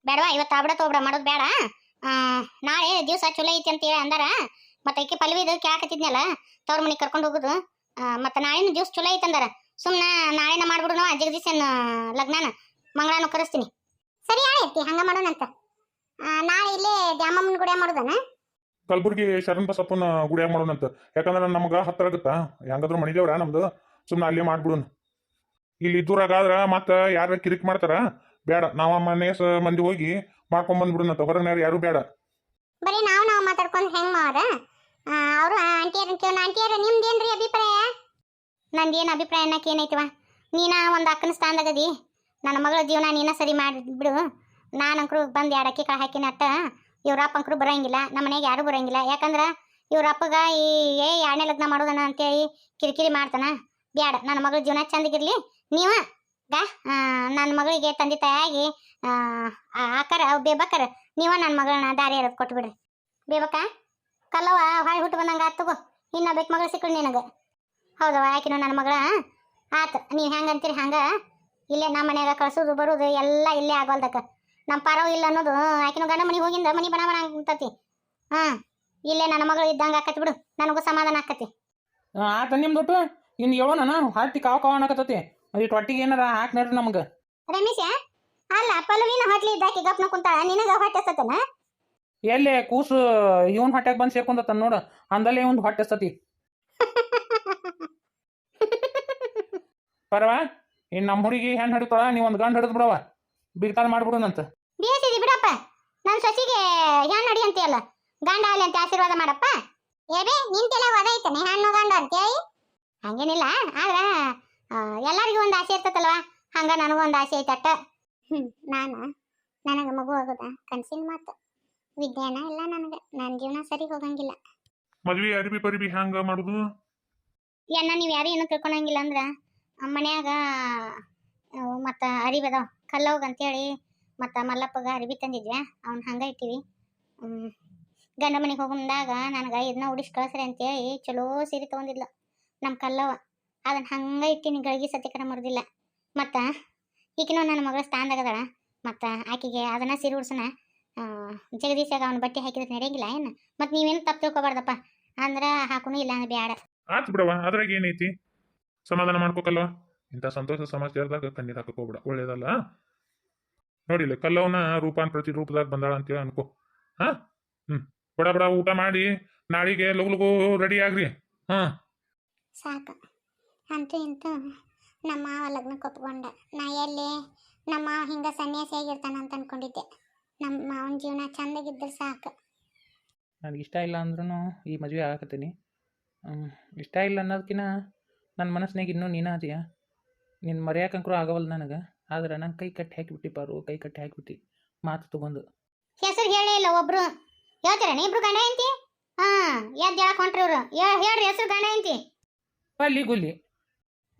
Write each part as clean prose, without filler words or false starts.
ಬೇಡವಾ ಇವತ್ತು ಆಬಿಡ ತೋಬಿಡ ಮಾಡೋದು ಬೇಡ. ನಾಳೆ ದಿವಸ ಚಲೋ ಐತಿ ಅಂತ ಹೇಳಿ ಅಂದಾರ. ಮತ್ತೆ ಈಕೆ ಪಲ್ವಿದು ಕೇಳಾಕತ್ತಿದ್ನಲ್ಲ ತವ್ರ ಮನೆಗೆ ಕರ್ಕೊಂಡು ಹೋಗುದು. ಮತ್ತೆ ನಾಳಿನ ದಿವಸ ಚಲೋ ಐತಿ ಅಂದಾರ. ಸುಮ್ಮನೆ ನಾಳೆನ ಮಾಡ್ಬಿಡುನು ಜಗದೀಶನ್ ಲಗ್ನಾನ ಮಂಗಳಾನು ಕರೆಸ್ತೀನಿ. ಸರಿ ಆಯ್ತಿ ಹಂಗ ಮಾಡೋಣಂತ. ನಾಳೆ ಇಲ್ಲೇ ದ್ಯಾಮಮ್ಮನ ಗುಡಿಯ ಮಾಡೋದನ. ಕಲಬುರ್ಗಿ ಶರಣ ಬಸಪ್ಪನ ಗುಡಿಯಾಗ ಮಾಡೋಣಂತ. ಯಾಕಂದ್ರೆ ನಮ್ಗೆ ಹತ್ತಿರ ಆಗುತ್ತಾ, ಹೆಂಗಾದ್ರೂ ಮಣಿದೇವ್ರ ನಮ್ದು, ಸುಮ್ಮನೆ ಅಲ್ಲೇ ಮಾಡ್ಬಿಡುನು. ಇಲ್ಲಿ ದೂರಾಗಾದ್ರ ಮತ್ತೆ ಯಾರ ಕಿರಿಕ್ ಮಾಡ್ತಾರ, ಬೇಡ. ನಾವ ಮನೆ ಮಂದಿ ಹೋಗಿ ಮಾಡ್ಕೊಂಡ್ ಬಂದ್ಬಿಡುನಂತ. ಹೊರಗೆ ಯಾರು ಬೇಡ. ಬರೀ ನಾವು ಮಾತಾಡ್ಕೊಂಡು ಹೆಂಗ್ ಮಾವ್ರ ಅವರು ಆಂಟಿಯರ್ ಕೇಳೋಣ. ಆಂಟಿಯರ್ ನಿಮ್ದೇನ್ರಿ ಅಭಿಪ್ರಾಯ? ನಂದೇನು ಅಭಿಪ್ರಾಯ ಅನ್ನಕ್ಕೆ ಏನೈತಿವ, ನೀನ ಒಂದು ಅಕ್ಕನ ಸ್ಥಾನದಾಗದಿ. ನನ್ನ ಮಗಳ ಜೀವನ ನೀನ ಸರಿ ಮಾಡಿಬಿಡು. ನಾನಂಕರು ಬಂದು 2 ಅಕ್ಕಿ ಕಾಳು ಹಾಕಿನ ಅಟ್ಟ ಇವ್ರ ಅಪ್ಪಂಕರು ಬರೋಂಗಿಲ್ಲ, ನಮ್ಮ ಮನೆಗೆ ಯಾರು ಬರೋಂಗಿಲ್ಲ. ಯಾಕಂದ್ರೆ ಇವ್ರ ಅಪ್ಪಗ ಈ 2ನೇ ಲಗ್ನ ಮಾಡೋದನ್ನ ಅಂತೇಳಿ ಕಿರಿಕಿರಿ ಮಾಡ್ತಾನ. ಬ್ಯಾಡ, ನನ್ನ ಮಗಳ ಜೀವನ ಚಂದಗಿರ್ಲಿ. ನೀವ ನನ್ನ ಮಗಳಿಗೆ ತಂದೆ ತಾಯಾಗಿ ಆಕಾರ ಬೇಬಕ್ಕರ ನೀವ ನನ್ನ ಮಗಳನ್ನ ದಾರಿ ಇರೋದು ಕೊಟ್ಬಿಡ್ರಿ. ಬೇಬಕ್ಕ ಕಲ್ಲವ ಹೊಳೆ ಹುಟ್ಟು ಬಂದಂಗ ಆತ್ ತಗೋ. ಇನ್ನ ಬೇಕು ಮಗಳು ಸಿಕ್ಕಳು ನಿನಗೆ. ಹೌದವ, ಆಕಿನ ನನ್ನ ಮಗಳ ಆತ. ನೀವು ಹೆಂಗಂತೀರಿ ಹಂಗ. ಇಲ್ಲೇ ನಮ್ಮ ಮನ್ಯಾಗ ಕಳ್ಸೋದು ಬರೋದು ಎಲ್ಲ ಇಲ್ಲೇ ಆಗೋಲ್ದಕ್ಕ. ನಮ್ಮ ಪಾರವ್ ಇಲ್ಲ ಅನ್ನೋದು ಆಕಿನ ಗಂಡ ಮನೆಗೆ ಹೋಗಿಂದ ಮನೆ ಬಣ ಅಂತತಿ. ಇಲ್ಲೇ ನನ್ನ ಮಗಳು ಇದ್ದಂಗ ಆಕತಿ ಬಿಡು, ನನಗೂ ಸಮಾಧಾನ ಆಕತಿ. ಆತ ನಿಮ್ದೊಟ್ಟು ಇನ್ನು ಹೇಳೋಣ. ಹಾಕಿ ಕಾವ ಅನ್ನಕತ್ತತಿ. ಇಟ್ಟು ಹೊಟ್ಟಿಗೆ ಏನಾರ ಹಾಕಿ ನೋಡ್ರಿ ನಮ್ಗೆ. ರಮೇಶ ಅಲ್ಲ, ಪಲ್ಲವಿನ ಹೊಟ್ಲಿ ಇದ್ದಾಕಿ ಗಪ್ನ ಕುಂತಾಳ, ನಿನಗ ಹೊಟ್ಟೆ ಸತ್ತನ? ಎಲ್ಲೇ ಕೂಸು ಇವನ್ ಹೊಟ್ಟೆಗೆ ಬಂದು ಸೇರ್ಕೊಂತ ನೋಡು, ಅಂದಲ್ಲೇ ಒಂದು ಹೊಟ್ಟೆ ಸತಿ. ಪರವಾ ಇನ್ನು ನಮ್ಮ ಹುಡುಗಿ ಹೆಣ್ಣು ಹಿಡಿತಾಳ, ನೀವು ಒಂದು ಗಂಡು ಹಿಡಿದು ಬಿಡವ, ಬಿಗ್ತಾನ ಮಾಡ್ಬಿಡುನಂತ. ಬೇಸಿದಿ ಬಿಡಪ್ಪ, ನನ್ನ ಸೊಸಿಗೆ ಹೆಣ್ಣು ನಡಿ ಅಂತೀಯಲ್ಲ, ಗಂಡ ಆಗಲಿ ಅಂತ ಆಶೀರ್ವಾದ ಮಾಡಪ್ಪ. ಏಬೇ ನಿಂತೆಲ್ಲ ಒದ ಐತನೆ ಹೆಣ್ಣು ಗಂಡು ಅಂತೇಳಿ? ಹಂಗೇನಿಲ್ಲ, ಆದ್ರೆ ಎಲ್ಲರಿಗೂ ಒಂದು ಆಸೆ ಇರ್ತೈತಲ್ವ, ಹಂಗ ನನಗೂ ಒಂದು ಆಸೆ ಐತಟ್ಟ. ನನಗೆ ಮಗು ಆಗೋದ ಕನ್ಸಿನ ಮಾತು. ವಿಜ್ಞಾನ ಇಲ್ಲ ನನಗೆ, ನನ್ನ ಜೀವನ ಸರಿ ಹೋಗಂಗಿಲ್ಲ. ಮದ್ವಿ ಅರಿಬಿ ಪರಿಬಿ ಹ್ಯಾಂಗ ಮಾಡುದು? ಏನ ನೀವು ಯಾರು ಏನು ತಿಳ್ಕೊಳಂಗಿಲ್ಲ ಅಂದ್ರ ಮನ್ಯಾಗ ಮತ್ತು ಅರಿಬದಾವ ಕಲ್ಲೋಗ ಅಂತೇಳಿ ಮತ್ತು ಮಲ್ಲಪ್ಪಗ ಅರಿಬಿ ತಂದಿದ್ವಿ, ಅವ್ನು ಹಂಗೆ ಇಟ್ಟಿವಿ. ಗಂಡ ಮನೆಗೆ ಹೋಗೋ ಮುಂದಾಗ ನನಗೆ ಇದನ್ನ ಉಡಿಸಿ ಕಳಿಸ್ರಿ ಅಂತೇಳಿ ಚಲೋ ಸೀರೆ ತೊಗೊಂಡಿದ್ಲು ನಮ್ಮ ಕಲ್ಲವ. ಅದನ್ನು ಹಂಗೆ ಇಟ್ಟಿನಿ, ಗಳಿಗೆ ಸತ್ಯಕರ ಮರದಿಲ್ಲ. ಮತ್ತು ಈಗಿನೂ ನನ್ನ ಮಗಳ ಸ್ಥಾನದಾಗದಾಳ. ಮತ್ತು ಆಕೆಗೆ ಅದನ್ನು ಸೀರೆ ಉಡ್ಸೋಣ. ಜಗದೀಶಾಗ ಅವ್ನ ಬಟ್ಟೆ ಹಾಕಿದ್ರೆ ನಡೆಯಂಗಿಲ್ಲ ಏನು? ಮತ್ತು ನೀವೇನು ತಪ್ಪು ತಿಳ್ಕೊಬಾರ್ದಪ್ಪ, ಅಂದ್ರೆ ಹಾಕುನು ಇಲ್ಲ ಅಂದ್ರೆ ಬ್ಯಾಡ. ಆತ್ ಬಿಡವ, ಅದ್ರಾಗ ಏನೈತಿ, ಸಮಾಧಾನ ಮಾಡ್ಕೋಕಲ್ವ. ಇಂಥ ಸಂತೋಷ ಸಮಾಚಾರದಾಗ ಕಣ್ಣೀರು ಹಾಕಕ್ ಹೋಗ್ಬಿಡ, ಒಳ್ಳೇದಲ್ಲ. ನೋಡಿಲ್ಲ ಕಲ್ಲವನ ರೂಪಾನ್ ಪ್ರತಿ ರೂಪದಾಗ ಬಂದಾಳ ಅಂತೇಳಿ ಅನ್ಕೋ. ಬಡ ಬಡ ಊಟ ಮಾಡಿ ನಾಳಿಗೆ ಲಗು ರೆಡಿ ಆಗ್ರಿ. ಸಾಕು ಅಂತೂ ಇಂತೂ ನಮ್ಮ ಮಾವ ಲಗ್ನ ಕೊಪ್ಕೊಂಡ. ನಾ ಎಲ್ಲಿ ನಮ್ಮ ಮಾವ ಹಿಂಗೆ ಸನ್ಯಾಸಿಯಾಗಿರ್ತಾನ ಅಂತ ಅನ್ಕೊಂಡಿದ್ದೆ. ನಮ್ಮ ಮಾವನ ಜೀವನ ಚಂದಾಗಿದ್ದರೆ ಸಾಕು. ನನಗೆ ಇಷ್ಟ ಇಲ್ಲ ಅಂದ್ರೂ ಈ ಮದುವೆ ಆಗಕತ್ತೀನಿ. ಇಷ್ಟ ಇಲ್ಲ ಅನ್ನೋದಕ್ಕಿಂತ ನನ್ನ ಮನಸ್ಸಿನಾಗ ಇನ್ನೂ ನೀನು ಅದೀಯ. ನಿನ್ನ ಮರೆಯಾಕಂಕರು ಆಗವಲ್ಲ ನನಗೆ. ಆದ್ರೆ ನನ್ನ ಕೈ ಕಟ್ಟಿ ಹಾಕಿಬಿಟ್ಟು ಪಾರು, ಕೈ ಕಟ್ಟಿ ಹಾಕಿಬಿಟ್ಟು ಮಾತು ತಗೊಂಡು. ಹೆಸರು ಹೇಳೇ ಇಲ್ಲ ಒಬ್ರು. ಹೇಳ್ತೀರ ಇಬ್ರು ಗಂಡ ಎಂತಿ? ಎದ್ದು ಹೇಳಕ್ ಹೊಂಟ್ರಿ ಇವ್ರು. ಹೇಳ್ರಿ ಹೆಸರು ಗಂಡ ಎಂತಿ. ಪಲ್ಲಿ ಗುಲ್ಲಿ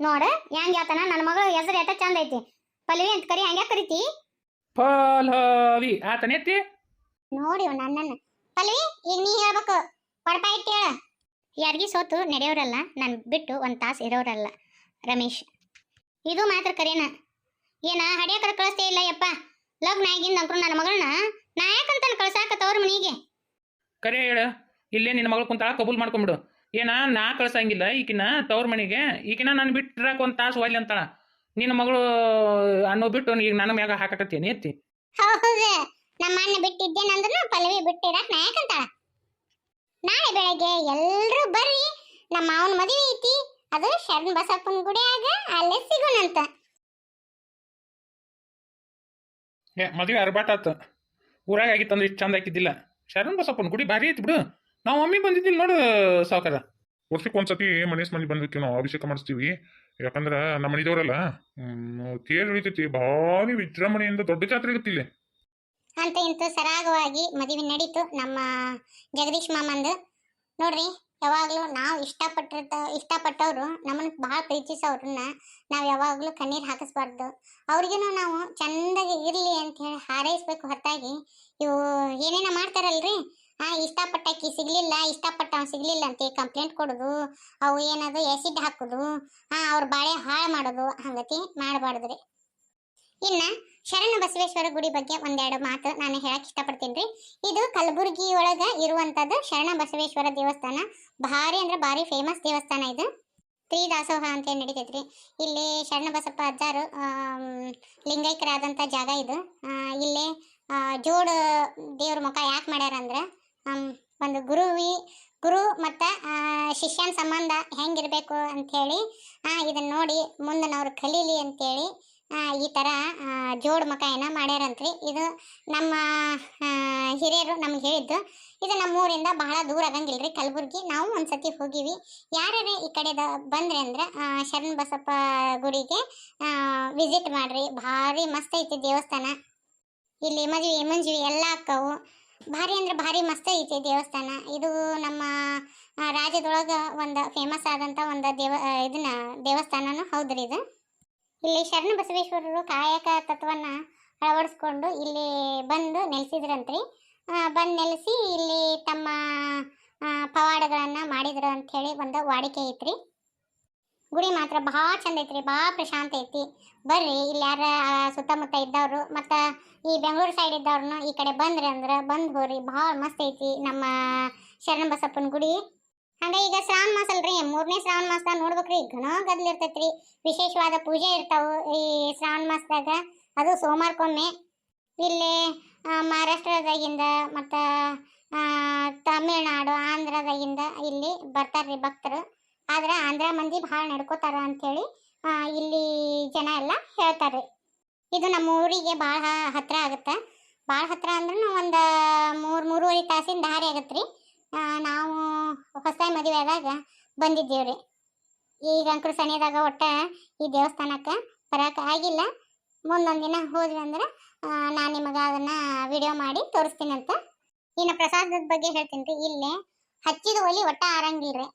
ನೋಡ ಹೆಂಗ್ ಹೇಳ್ತಾನ. ನನ್ನ ಮಗಳು ಹೆಸರು ಎಷ್ಟ ಚಂದ ಐತಿ, ಪಲ್ವಿ ಅಂತ ಕರಿ. ಹಂಗ್ಯಾಕೆ ಕರಿತಿ? ಪಲ್ಲವಿ ಆತನೆತ್ತಿ ನೋಡಿ ನನ್ನನ್ನು. ಪಲ್ವಿ ಈಗ ನೀ ಹೇಳ್ಬೇಕು, ಪಡಪ ಇಟ್ಟು ಹೇಳ. ಯಾರಿಗಿ ಸೋತು ನಡೆಯೋರಲ್ಲ, ನಾನು ಬಿಟ್ಟು ಒಂದು ತಾಸು ಇರೋರಲ್ಲ ರಮೇಶ್. ಇದು ಮಾತ್ರ ಕರೇನ. ಏನ ಹಡಿಯಾಕರ ಕಳಿಸ್ತೇ ಇಲ್ಲ ಯಪ್ಪ. ಲಗ್ನ ಆಗಿಂದ ಅಂಕರು ನನ್ನ ಮಗಳನ್ನ ನಾ ಯಾಕಂತಾನೆ ಕಳ್ಸಾಕತ್ತವ್ರ ಮನೆಗೆ. ಕರೆ ಹೇಳ, ಇಲ್ಲೇ ನಿನ್ನ ಮಗಳು ಕುಂತ ಕಬೂಲ್ ಮಾಡ್ಕೊಂಬಿಡು. ಏನ ನಾ ಕಳ್ಸಂಗಿಲ್ಲ ಈಕಿನ ತವ್ರ ಮನೆಗೆ. ಈಕಿನ ನಾನು ಬಿಟ್ಟಿರಾಕ ಒಂದು ತಾಸು ಒಲ್ಲೆ ಅಂತಾಳ. ನಿನ್ನ ಮಗಳು ಅನ್ನೋ ಬಿಟ್ಟು ಈಗ ನನ್ನ ಮ್ಯಾಗ ಹಾಕಕತ್ತೇನೆ ಎತ್ತಿ. ಹೌದು, ನಮ್ಮ ಅಣ್ಣ ಬಿಟ್ಟಿದ್ದೇನಂದ್ರೂ ಪಲ್ಲವಿ ಬಿಟ್ಟಿರಾಕ ನಾ ಯಾಕಂತಾಳ. ನಾಳೆ ಬೆಳಗ್ಗೆ ಎಲ್ರೂ ಬರ್ರಿ, ನಮ್ಮ ಮಾವನ ಮದುವೆ ಐತಿ, ಅದು ಶರಣ ಬಸಪ್ಪನ ಗುಡಿಯಾಗ, ಅಲ್ಲೇ ಸಿಗೋಣಂತ. ಮದುವೆ ಅರ್ಬಾಟ ಆತ. ಊರಾಗ ಆಗಿತ್ತಂದ್ರೆ ಇಷ್ಟು ಚಂದ ಹಾಕಿದ್ದಿಲ್ಲ. ಶರಣ ಬಸಪ್ಪನ ಗುಡಿ ಭಾರಿ ಐತಿ ಬಿಡು. ನಾವು ಮಮ್ಮಿ ಬಂದಿದ್ದಿಲ್ಲ ನೋಡು ಸಾವುಕಾರ. ವರ್ಷಕ್ಕೊಂದ್ಸತಿ ಮನೇಸ್ ಮಂದಿ ಬಂದ್ಬಿಟ್ಟು ನಾವು ಅಭಿಷೇಕ ಮಾಡಿಸ್ತೀವಿ. ಯಾಕಂದ್ರ ನಮ್ಮ ಮನಿದವ್ರಲ್ಲ ತೇರು ಉಳಿತೈತಿ, ಭಾರಿ ವಿಜೃಂಭಣೆಯಿಂದ ದೊಡ್ಡ ಜಾತ್ರೆ ಇರುತ್ತಿಲ್ಲ ಅಂತ ಇಂತೂ ಸರಾಗವಾಗಿ ಮದುವೆ ನಡೀತು ನಮ್ಮ ಜಗದೀಶ್ ಮಾಮಂದು. ನೋಡ್ರಿ, ಯಾವಾಗಲೂ ನಾವು ಇಷ್ಟಪಟ್ಟವ್ರು ನಮ್ಮನ್ನು ಭಾಳ ಪ್ರೀತಿಸೋರನ್ನ ನಾವು ಯಾವಾಗಲೂ ಕಣ್ಣೀರು ಹಾಕಿಸ್ಬಾರ್ದು. ಅವ್ರಿಗೇನು ನಾವು ಚಂದಾಗಿ ಇರಲಿ ಅಂತ ಹೇಳಿ ಹಾರೈಸ್ಬೇಕು ಹೊರತಾಗಿ ಇವು ಏನೇನೋ ಮಾಡ್ತಾರಲ್ರಿ, ಇಷ್ಟಪಟ್ಟಾಕಿ ಸಿಗ್ಲಿಲ್ಲ, ಇಷ್ಟಪಟ್ಟವ್ ಸಿಗ್ಲಿಲ್ಲ ಅಂತ ಕಂಪ್ಲೇಂಟ್ ಕೊಡೋದು, ಅವು ಏನದು ಆ್ಯಸಿಡ್ ಹಾಕೋದು, ಅವ್ರ ಬಾಳೆ ಹಾಳು ಮಾಡೋದು, ಹಂಗತಿ ಮಾಡಬಾರ್ದ್ರಿ. ಇನ್ನು ಶರಣ ಬಸವೇಶ್ವರ ಗುಡಿ ಬಗ್ಗೆ ಒಂದೆರಡು ಮಾತು ನಾನು ಹೇಳಕ್ ಇಷ್ಟಪಡ್ತೀನಿ ರೀ. ಇದು ಕಲಬುರಗಿ ಒಳಗ ಇರುವಂತದ್ದು ಶರಣ ಬಸವೇಶ್ವರ ದೇವಸ್ಥಾನ. ಭಾರಿ ಅಂದ್ರೆ ಭಾರಿ ಫೇಮಸ್ ದೇವಸ್ಥಾನ ಇದು. ತ್ರಿದಾಸೋಹ ಅಂತ ಹೇಳಿ ನಡೀತೈತ್ರಿ. ಇಲ್ಲಿ ಶರಣ ಬಸಪ್ಪ ಅಜ್ಜಾರು ಲಿಂಗೈಕ್ಯರಾದಂಥ ಜಾಗ ಇದು. ಇಲ್ಲಿ ಜೋಡ ದೇವ್ರ ಮುಖ ಯಾಕೆ ಮಾಡ್ಯಾರ ಅಂದ್ರೆ ಒಂದು ಗುರು ಮತ್ತು ಶಿಷ್ಯನ ಸಂಬಂಧ ಹೆಂಗಿರಬೇಕು ಅಂಥೇಳಿ ಇದನ್ನು ನೋಡಿ ಮುಂದನವ್ರು ಕಲೀಲಿ ಅಂತೇಳಿ ಈ ಥರ ಜೋಡ್ ಮಕ ಮಾಡ್ಯಾರಂತ್ರಿ. ಇದು ನಮ್ಮ ಹಿರಿಯರು ನಮ್ಗೆ ಹೇಳಿದ್ದು. ಇದು ನಮ್ಮ ಊರಿಂದ ಬಹಳ ದೂರ ಆಗಂಗಿಲ್ರಿ, ಕಲಬುರ್ಗಿ. ನಾವು ಒಂದ್ಸತಿ ಹೋಗಿವಿ. ಯಾರೇ ಈ ಕಡೆ ಬಂದ್ರೆ ಅಂದ್ರೆ ಶರಣ ಬಸಪ್ಪ ಗುಡಿಗೆ ವಿಸಿಟ್ ಮಾಡ್ರಿ. ಭಾರಿ ಮಸ್ತ್ ಐತಿ ದೇವಸ್ಥಾನ. ಇಲ್ಲಿ ಮುಂಜಿ ಎಲ್ಲ ಅಕ್ಕವು. ಭಾರಿ ಅಂದ್ರೆ ಭಾರಿ ಮಸ್ತ್ ಐತಿ ದೇವಸ್ಥಾನ. ಇದು ನಮ್ಮ ರಾಜ್ಯದೊಳಗೆ ಒಂದು ಫೇಮಸ್ ಆದಂಥ ಒಂದು ದೇವಸ್ಥಾನನೂ ಹೌದ್ರಿ ಇದು. ಇಲ್ಲಿ ಶರಣ ಬಸವೇಶ್ವರರು ಕಾಯಕ ತತ್ವನ ಅಳವಡಿಸ್ಕೊಂಡು ಇಲ್ಲಿ ಬಂದು ನೆಲೆಸಿದ್ರಂತ್ರಿ. ಬಂದು ನೆಲೆಸಿ ಇಲ್ಲಿ ತಮ್ಮ ಪವಾಡಗಳನ್ನು ಮಾಡಿದ್ರು ಅಂಥೇಳಿ ಒಂದು ವಾಡಿಕೆ ಐತ್ರಿ. ಗುಡಿ ಮಾತ್ರ ಭಾಳ ಚಂದ ಐತ್ರಿ, ಭಾಳ ಪ್ರಶಾಂತ ಐತಿ. ಬರ್ರಿ, ಇಲ್ಲಿ ಯಾರ ಸುತ್ತಮುತ್ತ ಇದ್ದವರು ಮತ್ತು ಈ ಬೆಂಗಳೂರು ಸೈಡ್ ಇದ್ದವ್ರನ್ನ ಈ ಕಡೆ ಬಂದ್ರಿ ಅಂದ್ರೆ ಬಂದು ಹೋರಿ. ಭಾಳ ಮಸ್ತ್ ಐತಿ ನಮ್ಮ ಶರಣ ಬಸಪ್ಪನ ಗುಡಿ. ಹಂಗೆ ಈಗ ಶ್ರಾವಣ ಮಾಸ ಅಲ್ರಿ, 3ನೇ ಶ್ರಾವಣ ಮಾಸದಾಗ ನೋಡ್ಬೇಕ್ರಿ, ಘನ ಗದ್ಲು ಇರ್ತೈತ್ರಿ. ವಿಶೇಷವಾದ ಪೂಜೆ ಇರ್ತಾವು ಈ ಶ್ರಾವಣ ಮಾಸದಾಗ, ಅದು ಸೋಮವಾರಕ್ಕೊಮ್ಮೆ. ಇಲ್ಲಿ ಮಹಾರಾಷ್ಟ್ರದಾಗಿಂದ ಮತ್ತು ತಮಿಳ್ನಾಡು, ಆಂಧ್ರದಾಗಿಂದ ಇಲ್ಲಿ ಬರ್ತಾರ್ರಿ ಭಕ್ತರು. ಆದ್ರೆ ಆಂಧ್ರ ಮಂದಿ ಭಾಳ ನಡ್ಕೋತಾರ ಅಂಥೇಳಿ ಇಲ್ಲಿ ಜನ ಎಲ್ಲ ಹೇಳ್ತಾರೆ. ಇದು ನಮ್ಮ ಊರಿಗೆ ಭಾಳ ಹತ್ತಿರ ಆಗುತ್ತೆ. ಭಾಳ ಹತ್ತಿರ ಅಂದ್ರೆ ಒಂದು 3-3.5 ತಾಸಿನ ದಾರಿ ಆಗತ್ತೆ ರೀ. ನಾವು ಹೊಸದಾಗಿ ಮದುವೆ ಆದಾಗ ಬಂದಿದ್ದೇವ್ರಿ. ಈಗ ಅಂಕರು ಸನಿದಾಗ ಒಟ್ಟ ಈ ದೇವಸ್ಥಾನಕ್ಕೆ ಬರೋಕೆ ಆಗಿಲ್ಲ. ಮುಂದೊಂದು ದಿನ ಹೋದ್ವಿ ಅಂದ್ರೆ ನಾನು ನಿಮಗೆ ಅದನ್ನು ವಿಡಿಯೋ ಮಾಡಿ ತೋರಿಸ್ತೀನಂತ. ಇನ್ನು ಪ್ರಸಾದದ ಬಗ್ಗೆ ಹೇಳ್ತೀನಿ ರೀ. ಇಲ್ಲೇ ಹಚ್ಚಿದ ಒಲಿ ಒಟ್ಟ ಆರಂಗಿಲ್ರಿ.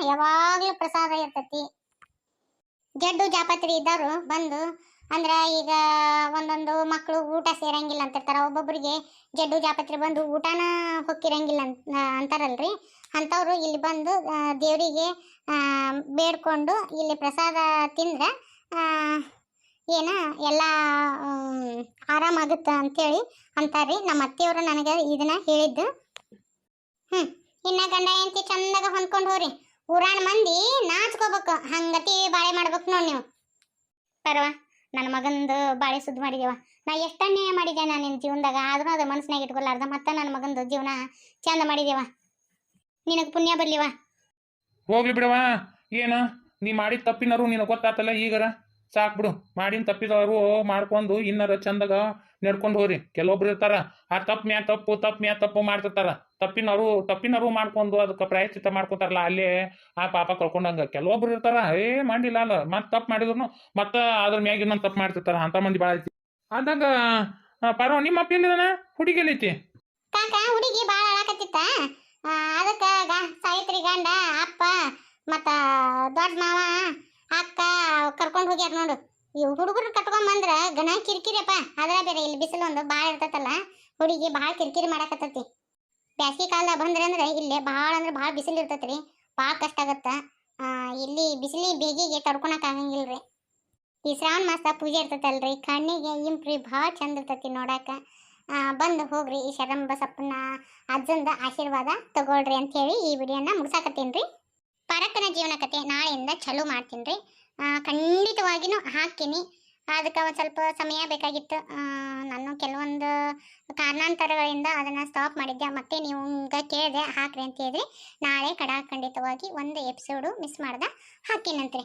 ಯಾವಾಗಲೂ ಪ್ರಸಾದ ಇರ್ತೈತಿ. ಜಡ್ಡು ಜಾಪತ್ರಿ ಇದ್ದವರು ಬಂದು ಅಂದ್ರೆ ಈಗ ಒಂದೊಂದು ಮಕ್ಕಳು ಊಟ ಸೇರಂಗಿಲ್ಲ ಅಂತಿರ್ತಾರೆ. ಒಬ್ಬೊಬ್ಬರಿಗೆ ಜಡ್ಡು ಜಾಪತ್ರಿ ಬಂದು ಊಟನ ಹೊಕ್ಕಿರಂಗಿಲ್ಲ ಅಂತಾರಲ್ರಿ. ಅಂಥವ್ರು ಇಲ್ಲಿ ಬಂದು ದೇವರಿಗೆ ಬೇಡ್ಕೊಂಡು ಇಲ್ಲಿ ಪ್ರಸಾದ ತಿಂದ್ರೆ ಏನ ಎಲ್ಲ ಆರಾಮಾಗುತ್ತೆ ಅಂಥೇಳಿ ಅಂತಾರ್ರಿ. ನಮ್ಮ ಅತ್ತೆಯವರು ನನಗೆ ಇದನ್ನ ಹೇಳಿದ್ದು. ಇನ್ನು ಗಂಡ ಹೆಂಡತಿ ಚಂದಾಗ ಹೊಂದ್ಕೊಂಡು ಹೋರಿ. ಊರಾಣ ಮಂದಿ ನಾಚ್ಕೋಬೇಕು, ಹಂಗತಿ ಬಾಳೆ ಮಾಡ್ಬೇಕು ನೋಡಿ ನೀವು. ಪರವಾ, ನನ್ನ ಮಗಂದು ಬಾಳೆ ಸುದ್ದಿ ಮಾಡಿದೇವ. ನಾ ಎಷ್ಟನ್ನೇ ಮಾಡಿದೆ ನಾನು ನಿನ್ನ ಜೀವನದಾಗ, ಆದ್ರೂ ಅದು ಮನಸ್ಸಿನಾಗ ಇಟ್ಕೊಲಾರ್ದ ಮತ್ತೆ ನನ್ನ ಮಗಂದು ಜೀವನ ಚಂದ ಮಾಡಿದೇವ. ನಿನಗೆ ಪುಣ್ಯ ಬರ್ಲಿವ. ಹೋಗ್ಲಿ ಬಿಡವ, ಏನು ನೀ ಮಾಡಿದ ತಪ್ಪಿನರು ನಿನಗೆ ಗೊತ್ತಾತಲ್ಲ. ಈಗರ ಸಾಕು ಬಿಡು. ಮಾಡಿನ ತಪ್ಪಿದವರು ಮಾಡ್ಕೊಂಡು ಇನ್ನರ ಚಂದಾಗ ನಡ್ಕೊಂಡು ಹೋಗ್ರಿ. ಕೆಲವೊಬ್ರು ಇರ್ತಾರ ಆ ತಪ್ಪು ಮಾಡ್ತಿರ್ತಾರ. ತಪ್ಪಿನರು ಮಾಡ್ಕೊಂಡು ಅದಕ್ಕೆ ಪ್ರಾಯಶ್ಚಿತ್ತ ಮಾಡ್ಕೊತಾರಲ್ಲ, ಅಲ್ಲೇ ಆ ಪಾಪ ಕಳ್ಕೊಂಡಂಗ. ಕೆಲವೊಬ್ರು ಇರ್ತಾರ ಮಾಡಿಲ್ಲ ಅಲ್ಲ, ಮತ್ತೆ ತಪ್ಪು ಮಾಡಿದ್ರು ಮತ್ತೆ ಅದ್ರ ಮ್ಯಾಗ ಇನ್ನೊಂದು ತಪ್ಪು ಮಾಡ್ತಿರ್ತಾರ. ಅಂತ ಮಂದಿ ಭಾಳ ಐತಿ. ಅಂದಾಗ ಪರವ ನಿಮ್ಮ ಅಪ್ಪ ಎಲ್ಲಿದಾನ? ಹುಡುಗಿ ಎಲ್ಲೈತಿ? ಕಾಕ ಹುಡುಗಿ ಭಾಳ ಅಳಕತ್ತಿತ್ತ. ಅದಕ್ಕೆ ಸಾವಿತ್ರಿ ಗಂಡ, ಅಪ್ಪ ಮತ್ತು ದೊಡ್ಡ ಮಾವ, ಅಕ್ಕ ಕರ್ಕೊಂಡು ಹೋಗ್ಯಾರ ನೋಡು. ಇವು ಹುಡುಗರು ಕಟ್ಕೊಂಡ್ ಗಣ ಕಿರಿಕಿರಿಯಪ್ಪ. ಅದ್ರ ಬೇರೆ ಇಲ್ಲಿ ಬಿಸಿಲು ಒಂದು ಭಾಳ ಇರ್ತೈತಲ್ಲ, ಹುಡುಗಿ ಭಾಳ ಕಿರಿಕಿರಿ ಮಾಡಾಕತ್ತೈತಿ. ಬ್ಯಾಸಿಗೆ ಕಾಲದಾಗ ಬಂದ್ರೆ ಅಂದ್ರೆ ಇಲ್ಲೇ ಭಾಳ ಅಂದ್ರೆ ಭಾಳ ಬಿಸಿಲು ಇರ್ತೈತಿ ರೀ. ಭಾಳ ಕಷ್ಟ ಆಗತ್ತ. ಇಲ್ಲಿ ಬಿಸಿಲಿ ಬೇಗಿಗೆ ತಡ್ಕೊಳಕ್ ಆಗಂಗಿಲ್ರಿ. ಈ ಶ್ರಾವಣ ಮಾಸ ಪೂಜೆ ಇರ್ತೈತಲ್ರಿ, ಕಣ್ಣಿಗೆ ಇಂಪ್ರಿ ಭಾಳ ಚಂದ ಇರ್ತೈತಿ ನೋಡಾಕ. ಬಂದು ಹೋಗ್ರಿ, ಈ ಶರಣ ಬಸಪ್ಪನ ಅಜ್ಜಂದ ಆಶೀರ್ವಾದ ತಗೊಳ್ರಿ ಅಂತ ಹೇಳಿ ಈ ವಿಡಿಯೋನ ಮುಗಿಸಾಕತ್ತೀನಿ ರೀ. ಪರಕ್ಕನ ಜೀವನ ಕತೆ ನಾಳೆಯಿಂದ ಚಾಲೂ ಮಾಡ್ತೀನಿ ರೀ. ಖಂಡಿತವಾಗಿಯೂ ಹಾಕ್ತೀನಿ. ಅದಕ್ಕೆ ಒಂದು ಸ್ವಲ್ಪ ಸಮಯ ಬೇಕಾಗಿತ್ತು. ನಾನು ಕೆಲವೊಂದು ಕಾರಣಾಂತರಗಳಿಂದ ಅದನ್ನು ಸ್ಟಾಪ್ ಮಾಡಿದ್ದೆ. ಮತ್ತೆ ನೀವು ಕೇಳಿದೆ ಹಾಕ್ರಿ ಅಂತ ಹೇಳಿದ್ರಿ. ನಾಳೆ ಖಂಡಿತವಾಗಿ ಒಂದು ಎಪಿಸೋಡು ಮಿಸ್ ಮಾಡ್ದೆ ಹಾಕ್ತೀನಂತ್ರಿ.